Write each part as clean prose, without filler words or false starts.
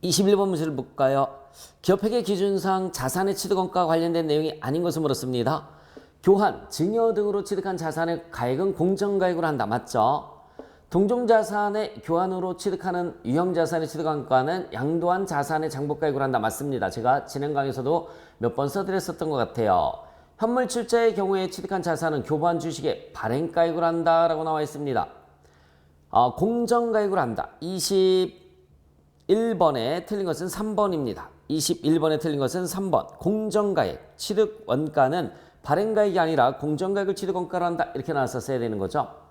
21번 문제를 볼까요? 기업회계 기준상 자산의 취득원가와 관련된 내용이 아닌 것을 물었습니다. 교환, 증여 등으로 취득한 자산의 가액은 공정가액으로 한다. 맞죠? 동종자산의 교환으로 취득하는 유형자산의 취득원가는 양도한 자산의 장부가액으로 한다. 맞습니다. 제가 진행 강의에서도 몇 번 써드렸었던 것 같아요. 현물 출자의 경우에 취득한 자산은 교부한 주식의 발행가액으로 한다라고 나와 있습니다. 공정가액으로 한다. 21번에 틀린 것은 3번입니다. 21번에 틀린 것은 3번. 공정가액, 취득원가는 발행가액이 아니라 공정가액을 취득원가로 한다. 이렇게 나왔었어야 되는 거죠.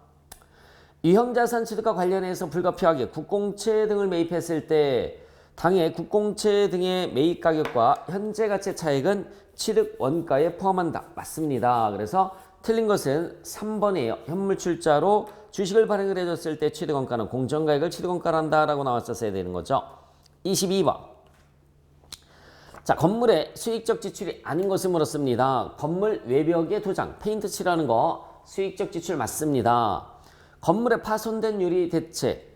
유형자산 취득과 관련해서 불가피하게 국공채 등을 매입했을 때 당해 국공채 등의 매입가격과 현재 가치의 차익은 취득원가에 포함한다. 맞습니다. 그래서 틀린 것은 3번이에요. 현물출자로 주식을 발행을 해줬을 때 취득원가는 공정가액을 취득원가로 한다라고 나왔었어야 되는 거죠. 22번. 자, 건물의 수익적 지출이 아닌 것을 물었습니다. 건물 외벽에 도장, 페인트 칠하는 거 수익적 지출 맞습니다. 건물에 파손된 유리 대체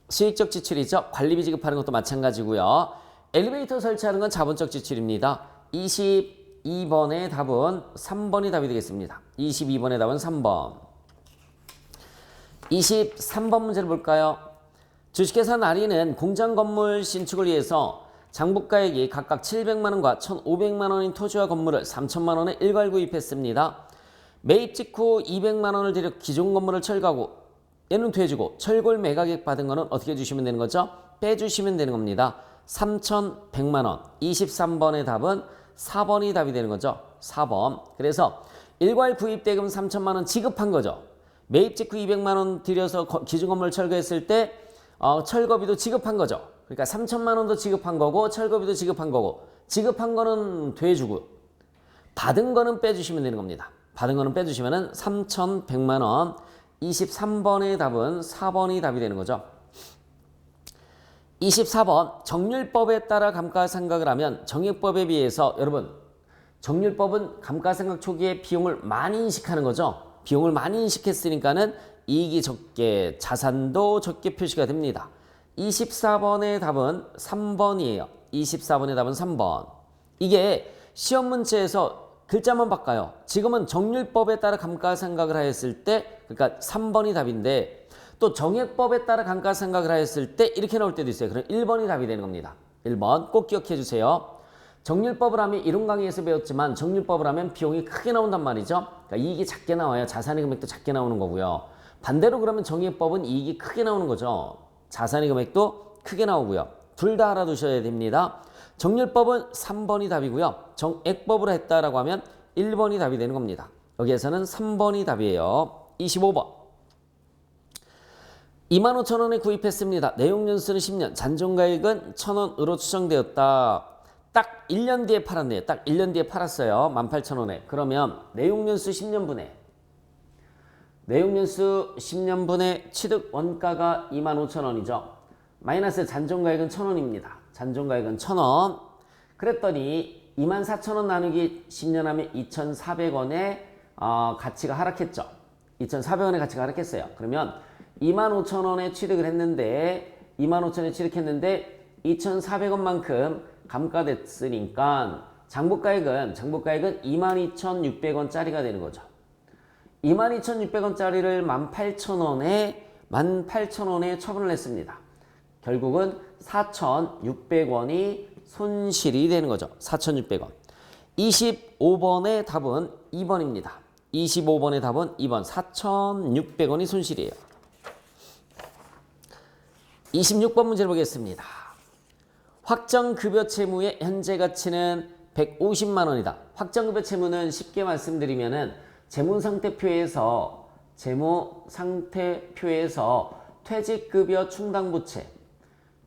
수익적 지출이죠. 관리비 지급하는 것도 마찬가지고요. 엘리베이터 설치하는 건 자본적 지출입니다. 22번의 답은 3번이 답이 되겠습니다. 22번의 답은 3번. 23번 문제를 볼까요? 주식회사 나리는 공장 건물 신축을 위해서 장부가액이 각각 700만원과 1,500만원인 토지와 건물을 3천만원에 일괄 구입했습니다. 매입 직후 200만원을 들여 기존 건물을 철거하고 얘는 돼주고 철골 매각액 받은 거는 어떻게 해주시면 되는 거죠? 빼주시면 되는 겁니다. 3,100만원. 23번의 답은 4번이 답이 되는 거죠. 4번. 그래서 일괄 구입대금 3천만원 지급한 거죠. 매입 직후 200만원 들여서 기존 건물을 철거했을 때 철거비도 지급한 거죠. 그러니까 3천만원도 지급한 거고 철거비도 지급한 거고 지급한 거는 돼주고 받은 거는 빼주시면 되는 겁니다. 받은 거는 빼주시면 3,100만원. 23번의 답은 4번이 답이 되는 거죠. 24번. 정률법에 따라 감가상각을 하면 정액법에 비해서 여러분 정률법은 감가상각 초기에 비용을 많이 인식하는 거죠. 비용을 많이 인식했으니까는 이익이 적게 자산도 적게 표시가 됩니다. 24번의 답은 3번이에요. 24번의 답은 3번. 이게 시험 문제에서 글자만 바꿔요. 지금은 정률법에 따라 감가상각을 하였을 때 그러니까 3번이 답인데 또 정액법에 따라 감가상각을 하였을 때 이렇게 나올 때도 있어요. 그럼 1번이 답이 되는 겁니다. 1번 꼭 기억해 주세요. 정률법을 하면 이론 강의에서 배웠지만 정률법을 하면 비용이 크게 나온단 말이죠. 그러니까 이익이 작게 나와요. 자산의 금액도 작게 나오는 거고요. 반대로 그러면 정액법은 이익이 크게 나오는 거죠. 자산의 금액도 크게 나오고요. 둘 다 알아두셔야 됩니다. 정률법은 3번이 답이고요. 정액법으로 했다라고 하면 1번이 답이 되는 겁니다. 여기에서는 3번이 답이에요. 25번. 25,000원에 구입했습니다. 내용연수는 10년, 잔존가액은 1,000원으로 추정되었다. 딱 1년 뒤에 팔았네요. 딱 1년 뒤에 팔았어요. 18,000원에. 그러면 내용연수 10년분에 내용연수 10년분의 취득원가가 25,000원이죠. 마이너스 잔존가액은 1,000원입니다. 잔존가액은 1,000원. 그랬더니 24,000원 나누기 10년 하면 2,400원의 가치가 하락했죠. 2,400원의 가치가 하락했어요. 그러면 25,000원에 취득을 했는데 25,000원에 취득했는데 2,400원만큼 감가됐으니까 장부가액은 22,600원짜리가 되는 거죠. 22,600원짜리를 18,000원에 처분을 했습니다. 결국은 4,600원이 손실이 되는 거죠. 4,600원. 25번의 답은 2번입니다. 25번의 답은 2번. 4,600원이 손실이에요. 26번 문제를 보겠습니다. 확정급여 채무의 현재 가치는 150만 원이다. 확정급여 채무는 쉽게 말씀드리면은 재무상태표에서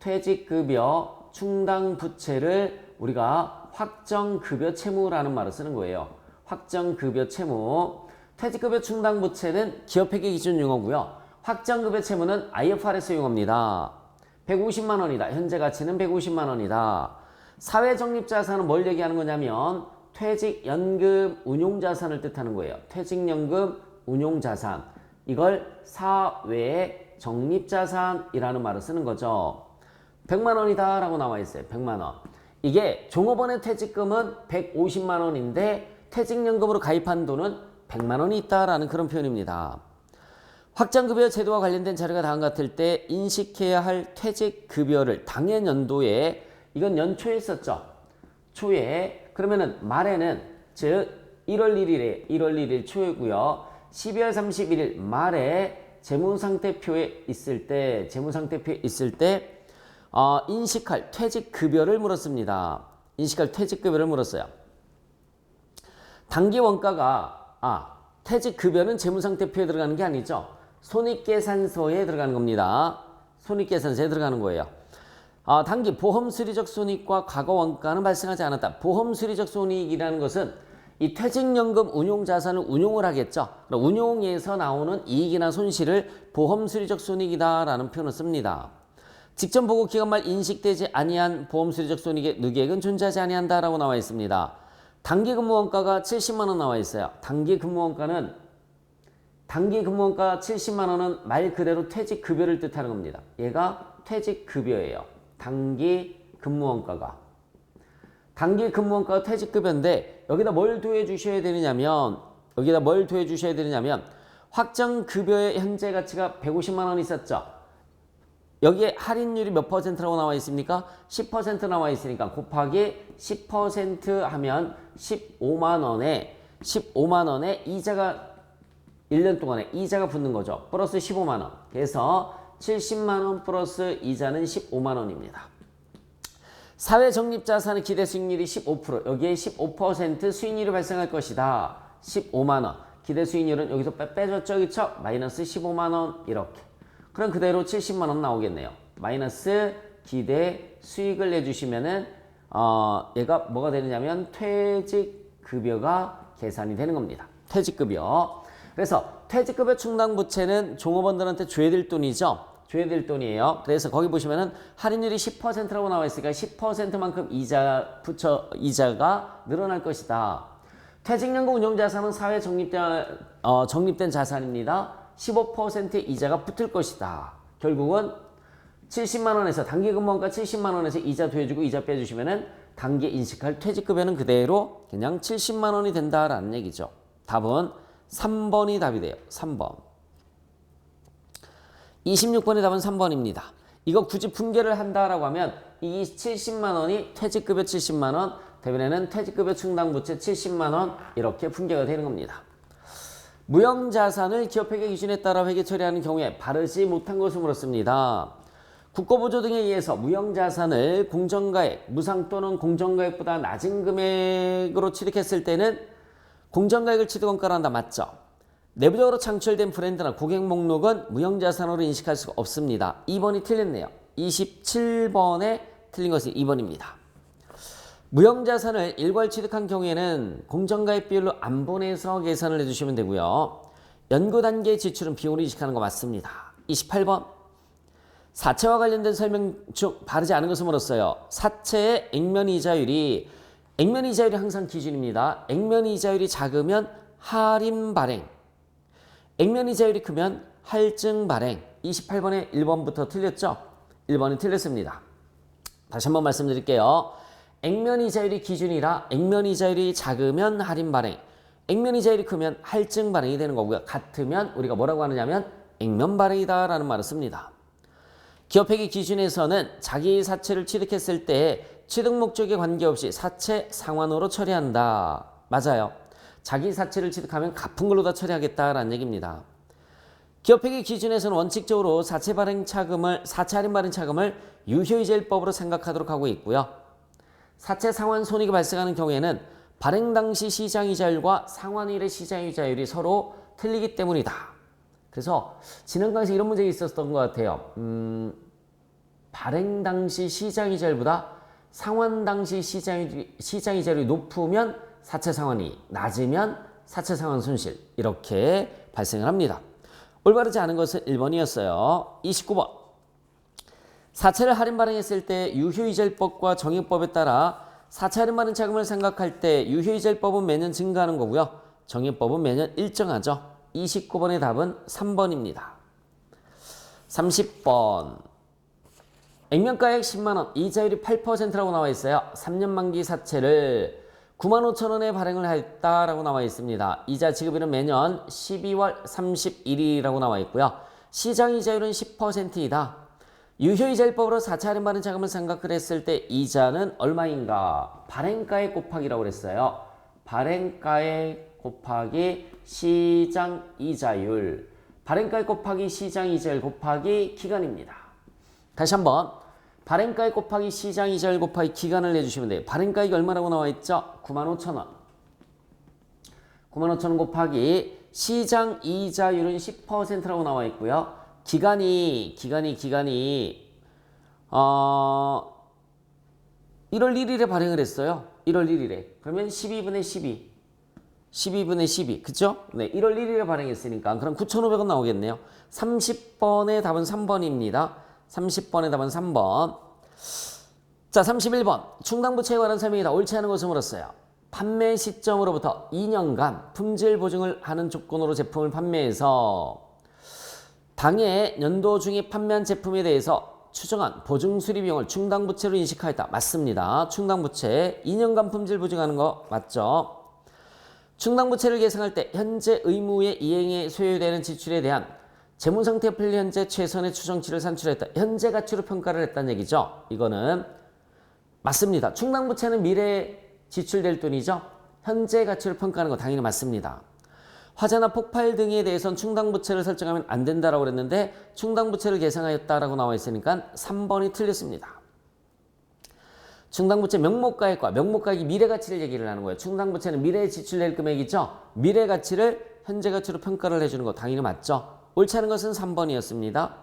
퇴직급여 충당부채를 우리가 확정급여 채무라는 말을 쓰는 거예요. 확정급여 채무. 퇴직급여 충당부채는 기업회계 기준 용어고요. 확정급여 채무는 IFRS 용어입니다. 150만 원이다. 현재 가치는 150만 원이다. 사회적립자산은 뭘 얘기하는 거냐면 퇴직연금 운용자산을 뜻하는 거예요. 퇴직연금 운용자산. 이걸 사회적립자산이라는 말을 쓰는 거죠. 100만 원이다 라고 나와 있어요. 100만 원. 이게 종업원의 퇴직금은 150만 원인데 퇴직연금으로 가입한 돈은 100만 원이 있다라는 그런 표현입니다. 확장급여 제도와 관련된 자료가 다음 같을 때 인식해야 할 퇴직급여를 당해 연도에, 이건 연초에 썼죠. 초에, 그러면은 말에는, 즉 1월 1일에 1월 1일 초이고요. 12월 31일 말에 재무상태표에 있을 때 인식할 퇴직급여를 물었습니다. 인식할 퇴직급여를 물었어요. 단기 원가가 퇴직급여는 재무상태표에 들어가는 게 아니죠. 손익계산서에 들어가는 겁니다. 손익계산서에 들어가는 거예요. 단기 보험수리적 손익과 과거 원가는 발생하지 않았다. 보험수리적 손익이라는 것은 이 퇴직연금 운용자산을 운용을 하겠죠. 운용에서 나오는 이익이나 손실을 보험수리적 손익이다라는 표현을 씁니다. 직전 보고 기간 말 인식되지 아니한 보험수리적 손익의 누계액은 존재하지 아니한다라고 나와 있습니다. 단기 근무원가가 70만 원 나와 있어요. 단기 근무원가 70만 원은 말 그대로 퇴직급여를 뜻하는 겁니다. 얘가 퇴직급여예요. 단기 근무원가가 퇴직급여인데 여기다 뭘 더해 주셔야 되느냐면 확정급여의 현재 가치가 150만 원 있었죠. 여기에 할인율이 몇 %라고 나와 있습니까? 10% 나와 있으니까 곱하기 10% 하면 15만 원에 이자가 1년 동안에 이자가 붙는 거죠. 플러스 15만 원. 그래서 70만 원 플러스 이자는 15만 원입니다. 사회 적립자산의 기대 수익률이 15%. 여기에 15% 수익률이 발생할 것이다. 15만 원. 기대 수익률은 여기서 빼줬죠. 그렇죠? 마이너스 15만 원 이렇게. 그럼 그대로 70만 원 나오겠네요. 마이너스 기대 수익을 내주시면은 얘가 뭐가 되느냐면 퇴직급여가 계산이 되는 겁니다. 퇴직급여. 그래서 퇴직급여 충당부채는 종업원들한테 줘야 될 돈이죠. 줘야 될 돈이에요. 그래서 거기 보시면은 할인율이 10%라고 나와 있으니까 10%만큼 이자가 늘어날 것이다. 퇴직연금 운용자산은 사회 적립된 자산입니다. 15% 이자가 붙을 것이다. 결국은 70만 원에서 단기 근무원가 70만 원에서 이자 더해주고 이자 빼주시면은 단기 인식할 퇴직급여는 그대로 그냥 70만 원이 된다라는 얘기죠. 답은 3번이 답이 돼요. 3번. 26번의 답은 3번입니다. 이거 굳이 분개를 한다라고 하면 이 70만 원이 퇴직급여 70만 원, 대변에는 퇴직급여 충당부채 70만 원 이렇게 분개가 되는 겁니다. 무형자산을 기업회계 기준에 따라 회계 처리하는 경우에 바르지 못한 것을 물었습니다. 국고보조 등에 의해서 무형자산을 공정가액, 무상 또는 공정가액보다 낮은 금액으로 취득했을 때는 공정가액을 취득원가로 한다. 맞죠? 내부적으로 창출된 브랜드나 고객 목록은 무형자산으로 인식할 수가 없습니다. 2번이 틀렸네요. 27번에 틀린 것이 2번입니다. 무형자산을 일괄 취득한 경우에는 공정가액 비율로 안 보내서 계산을 해주시면 되고요. 연구단계의 지출은 비용으로 인식하는 거 맞습니다. 28번. 사채와 관련된 설명 중 바르지 않은 것을 물었어요. 사채의 액면이자율이 항상 기준입니다. 액면이자율이 작으면 할인 발행, 액면이자율이 크면 할증 발행. 28번에 1번부터 틀렸죠? 1번이 틀렸습니다. 다시 한번 말씀드릴게요. 액면이자율이 기준이라 액면이자율이 작으면 할인 발행, 액면이자율이 크면 할증 발행이 되는 거고요. 같으면 우리가 뭐라고 하느냐면 액면 발행이다 라는 말을 씁니다. 기업회계 기준에서는 자기 사채를 취득했을 때 취득 목적에 관계없이 사채 상환으로 처리한다. 맞아요. 자기 사채를 취득하면 갚은 걸로 다 처리하겠다라는 얘기입니다. 기업회계 기준에서는 원칙적으로 사채 할인 발행 차금을 유효이자율법으로 생각하도록 하고 있고요. 사채 상환 손익이 발생하는 경우에는 발행 당시 시장이자율과 상환일의 시장이자율이 서로 틀리기 때문이다. 그래서 지난 강의에서 이런 문제가 있었던 것 같아요. 발행 당시 시장이자율보다 상환 당시 시장이자율이 높으면 사채 상환이, 낮으면 사채 상환 손실 이렇게 발생을 합니다. 올바르지 않은 것은 1번이었어요. 29번. 사채를 할인 발행했을 때 유효이자율법과 정액법에 따라 사채 할인 발행 차금을 생각할 때 유효이자율법은 매년 증가하는 거고요. 정액법은 매년 일정하죠. 29번의 답은 3번입니다. 30번. 액면가액 10만원, 이자율이 8%라고 나와 있어요. 3년 만기 사채를 95,000원에 발행을 했다라고 나와 있습니다. 이자 지급일은 매년 12월 31일이라고 나와 있고요. 시장 이자율은 10%이다. 유효이자율법으로 4차 할인 받은 자금을 생각을 했을 때 이자는 얼마인가? 발행가액 곱하기라고 그랬어요. 발행가액 곱하기 시장 이자율. 발행가액 곱하기 시장 이자율 곱하기 기간입니다. 다시 한번 발행가액 곱하기 시장 이자율 곱하기 기간을 내주시면 돼요. 발행가액이 얼마라고 나와 있죠? 95,000원. 95,000원 곱하기 시장 이자율은 10%라고 나와 있고요. 기간이 1월 1일에 발행을 했어요. 1월 1일에. 그러면 12분의 12. 12분의 12. 그죠? 네, 1월 1일에 발행했으니까 그럼 9,500원 나오겠네요. 30번의 답은 3번입니다. 30번의 답은 3번. 자, 31번. 충당부채에 관한 설명이다. 옳지 않은 것을 물었어요. 판매 시점으로부터 2년간 품질 보증을 하는 조건으로 제품을 판매해서 당해 연도 중에 판매한 제품에 대해서 추정한 보증 수리 비용을 충당부채로 인식하였다. 맞습니다. 충당부채 2년간 품질 보증하는 거 맞죠? 충당부채를 계상할 때 현재 의무의 이행에 소요되는 지출에 대한 재무상태 풀 현재 최선의 추정치를 산출했다. 현재 가치로 평가를 했다는 얘기죠. 이거는 맞습니다. 충당부채는 미래에 지출될 돈이죠. 현재 가치로 평가하는 거 당연히 맞습니다. 화재나 폭발 등에 대해서는 충당부채를 설정하면 안 된다라고 그랬는데 충당부채를 계상하였다라고 나와 있으니까 3번이 틀렸습니다. 충당부채 명목가액과 명목가액이 미래가치를 얘기를 하는 거예요. 충당부채는 미래에 지출될 금액이죠. 미래가치를 현재가치로 평가를 해주는 거 당연히 맞죠. 옳지 않은 것은 3번이었습니다.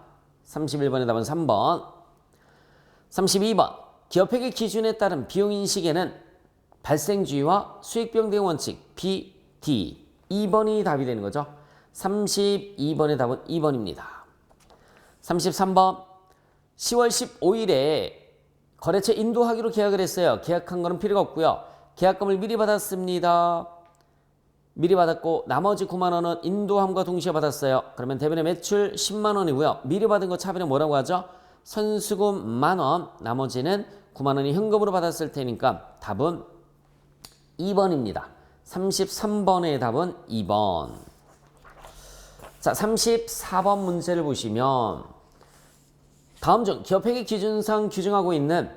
31번의 답은 3번. 32번. 기업회계 기준에 따른 비용인식에는 발생주의와 수익비용 대응 원칙 BD 2번이 답이 되는 거죠. 32번의 답은 2번입니다. 33번. 10월 15일에 거래처 인도하기로 계약을 했어요. 계약한 거는 필요가 없고요. 계약금을 미리 받았습니다. 미리 받았고 나머지 9만 원은 인도함과 동시에 받았어요. 그러면 대변의 매출 10만 원이고요. 미리 받은 거 차변에 뭐라고 하죠? 선수금 만원, 나머지는 9만 원이 현금으로 받았을 테니까 답은 2번입니다. 33번의 답은 2번. 자, 34번 문제를 보시면 다음 중 기업회계 기준상 규정하고 있는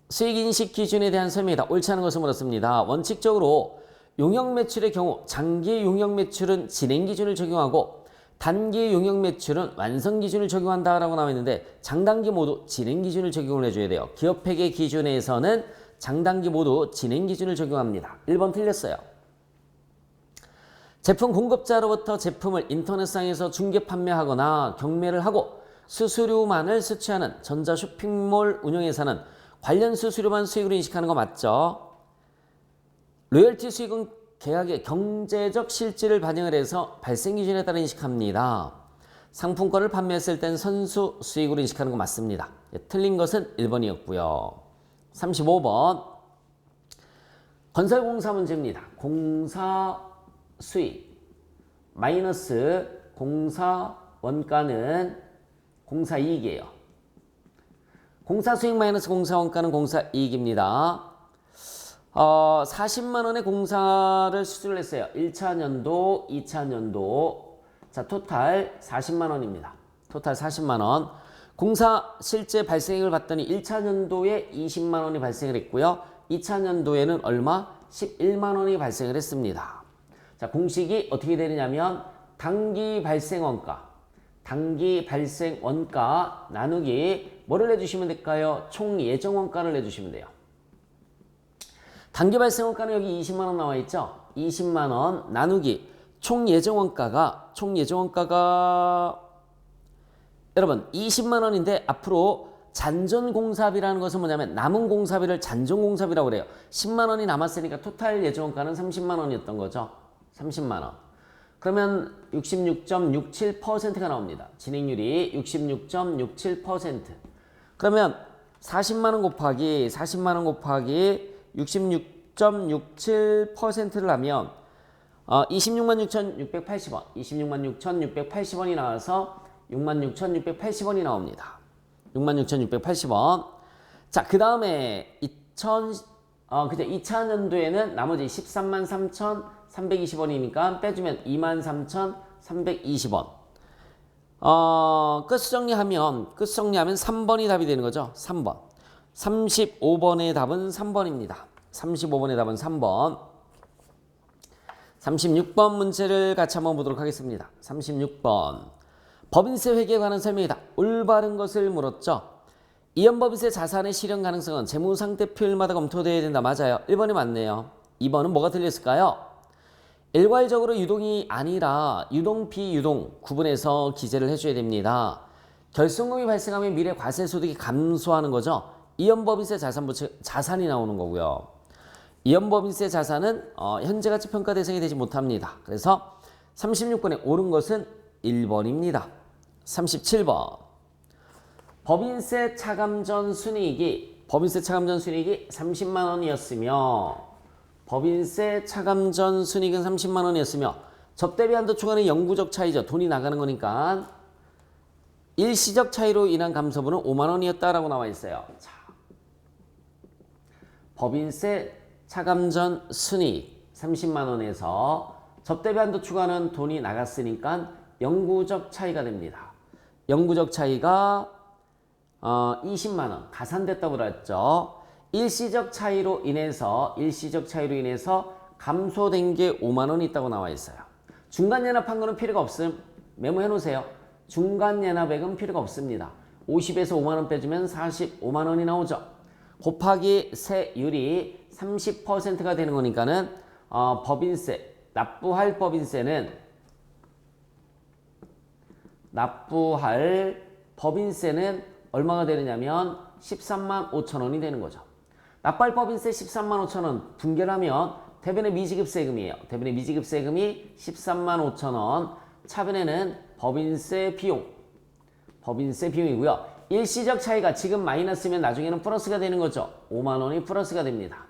수익인식 기준에 대한 설명이다. 옳지 않은 것을 물었습니다. 원칙적으로 용역 매출의 경우 장기 용역 매출은 진행 기준을 적용하고 단기 용역 매출은 완성 기준을 적용한다라고 나와 있는데 장단기 모두 진행 기준을 적용을 해줘야 돼요. 기업회계 기준에서는 장단기 모두 진행 기준을 적용합니다. 1번 틀렸어요. 제품 공급자로부터 제품을 인터넷상에서 중개 판매하거나 경매를 하고 수수료만을 수취하는 전자 쇼핑몰 운영회사는 관련 수수료만 수익으로 인식하는 거 맞죠? 로열티 수익은 계약의 경제적 실질을 반영을 해서 발생 기준에 따라 인식합니다. 상품권을 판매했을 땐 선수 수익으로 인식하는 거 맞습니다. 틀린 것은 1번이었고요. 35번 건설공사 문제입니다. 공사 수익 마이너스 공사 원가는 공사 이익이에요. 공사 수익 마이너스 공사 원가는 공사 이익입니다. 40만 원의 공사를 수주를 했어요. 1차 년도, 2차 년도. 자, 토탈 40만 원입니다. 토탈 40만 원. 공사 실제 발생액을 봤더니 1차 년도에 20만 원이 발생을 했고요. 2차 년도에는 얼마? 11만 원이 발생을 했습니다. 자, 공식이 어떻게 되느냐면 단기 발생 원가. 단기 발생 원가 나누기 뭐를 내주시면 될까요? 총 예정 원가를 내주시면 돼요. 단기 발생 원가는 여기 20만 원 나와 있죠? 20만 원 나누기 총 예정 원가가 여러분 20만 원인데 앞으로 잔존 공사비라는 것은 뭐냐면 남은 공사비를 잔존 공사비라고 그래요. 10만 원이 남았으니까 토탈 예정 원가는 30만 원이었던 거죠. 30만 원. 그러면 66.67%가 나옵니다. 진행률이 66.67%. 그러면 40만 원 곱하기 66.67%를 하면 266,680원, 266,680원이 나와서 66,680원이 나옵니다. 66,680원. 자, 그 다음에 2000년도에는 나머지 133,320원이니까 빼주면 23,320원. 끝수 정리하면 3번이 답이 되는 거죠. 3번. 35번의 답은 3번입니다. 35번의 답은 3번. 36번 문제를 같이 한번 보도록 하겠습니다. 36번. 법인세 회계에 관한 설명이다. 올바른 것을 물었죠. 이연법인세 자산의 실현 가능성은 재무상태표일마다 검토되어야 된다. 맞아요. 1번이 맞네요. 2번은 뭐가 틀렸을까요? 일괄적으로 유동이 아니라 유동, 비유동 구분해서 기재를 해줘야 됩니다. 결손금이 발생하면 미래 과세소득이 감소하는 거죠. 이연법인세 자산이 나오는 거고요. 이연법인세 자산은 현재 가치 평가 대상이 되지 못합니다. 그래서 36번에 옳은 것은 1번입니다. 37번. 법인세 차감전 순이익이 30만 원이었으며 법인세 차감전 순이익은 30만 원이었으며 접대비 한도 초과는 영구적 차이죠. 돈이 나가는 거니까 일시적 차이로 인한 감소분은 5만 원이었다라고 나와 있어요. 자, 법인세 차감전 순이익 30만 원에서 접대비 한도 초과는 돈이 나갔으니까 영구적 차이가 됩니다. 영구적 차이가 20만 원 가산됐다고 그랬죠. 일시적 차이로 인해서 감소된 게 5만 원이 있다고 나와 있어요. 중간 연합한 거는 필요가 없음. 메모해 놓으세요. 중간 연합액은 필요가 없습니다. 50에서 5만 원 빼주면 45만 원이 나오죠. 곱하기 세율이 30%가 되는 거니까는 법인세 납부할 법인세는 얼마가 되느냐면 13만 5천 원이 되는 거죠. 납부할 법인세 13만 5천 원 분결하면 대변의 미지급세금이에요. 대변의 미지급세금이 13만 5천 원. 차변에는 법인세 비용이고요. 일시적 차이가 지금 마이너스면 나중에는 플러스가 되는 거죠. 5만 원이 플러스가 됩니다.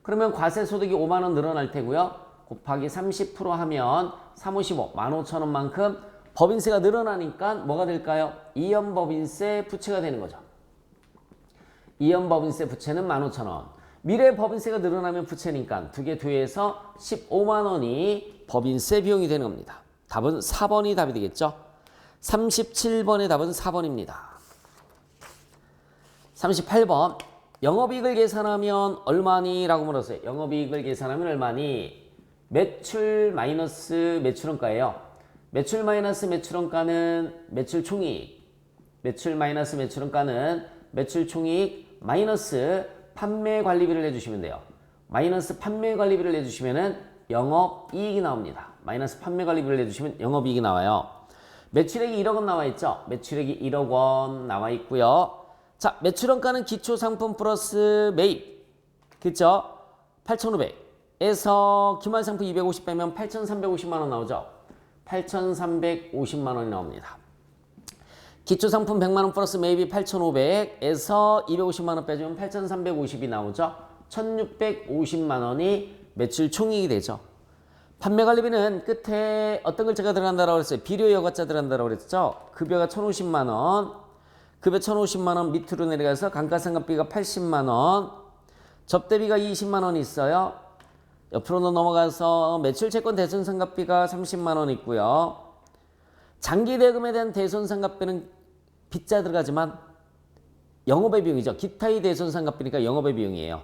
그러면 과세소득이 5만 원 늘어날 테고요. 곱하기 30% 하면 355, 15,000원만큼 법인세가 늘어나니까 뭐가 될까요? 이연법인세 부채가 되는 거죠. 이연법인세 부채는 15,000원. 미래 법인세가 늘어나면 부채니까 두 개 더해서 15만 원이 법인세 비용이 되는 겁니다. 답은 4번이 답이 되겠죠. 37번의 답은 4번입니다. 38번. 영업이익을 계산하면 얼마니? 라고 물었어요. 영업이익을 계산하면 얼마니? 매출 마이너스 매출원가예요. 매출 마이너스 매출원가는 매출총이익. 매출 마이너스 매출원가는 매출총이익 마이너스 판매관리비를 내주시면 돼요. 마이너스 판매관리비를 내주시면은 영업이익이 나옵니다. 마이너스 판매관리비를 내주시면 영업이익이 나와요. 매출액이 1억 원 나와 있죠. 매출액이 1억 원 나와 있고요. 자, 매출원가는 기초상품 플러스 매입. 그쵸? 8,500에서 기말상품 250 빼면 8,350만 원 나오죠. 8,350만 원이 나옵니다. 기초상품 100만 원 플러스 매입이 8,500에서 250만 원 빼주면 8,350이 나오죠. 1,650만 원이 매출 총이익이 되죠. 판매관리비는 끝에 어떤 글자가 들어간다라고 그랬어요? 비료 여과자 들어간다라고 그랬죠. 급여가 1,050만 원. 급여 1,050만 원 밑으로 내려가서 감가상각비가 80만 원. 접대비가 20만 원 있어요. 옆으로 넘어가서 매출채권 대손상각비가 30만 원 있고요. 장기대금에 대한 대손상각비는 빚자 들어가지만 영업의 비용이죠. 기타의 대손상각비니까 영업의 비용이에요.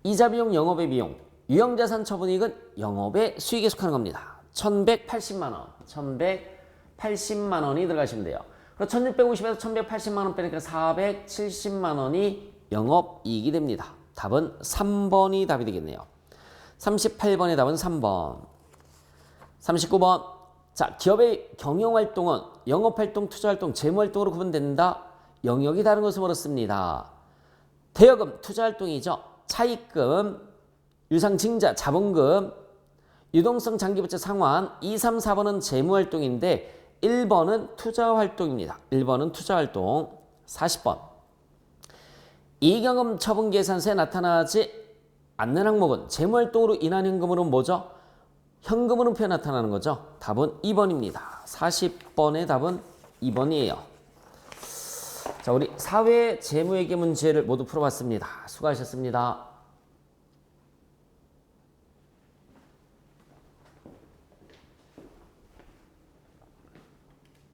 이자 비용, 영업의 비용. 유형자산 처분이익은 영업의 수익에 속하는 겁니다. 1,180만 원. 1,180만 원이 들어가시면 돼요. 그럼 1,650에서 1,180만 원 빼니까 470만 원이 영업이익이 됩니다. 답은 3번이 답이 되겠네요. 38번의 답은 3번. 39번. 자, 기업의 경영활동은 영업활동, 투자활동, 재무활동으로 구분된다. 영역이 다른 것을 물었습니다. 대여금, 투자활동이죠. 차입금, 유상증자, 자본금, 유동성 장기부채 상환. 2, 3, 4번은 재무활동인데 1번은 투자활동입니다. 1번은 투자활동. 40번. 이익영업 처분계산서에 나타나지 않는 항목은 재무활동으로 인한 현금으로는 뭐죠? 현금으로 표현 나타나는 거죠. 답은 2번입니다. 40번의 답은 2번이에요. 자, 우리 사회 재무회계 문제를 모두 풀어봤습니다. 수고하셨습니다.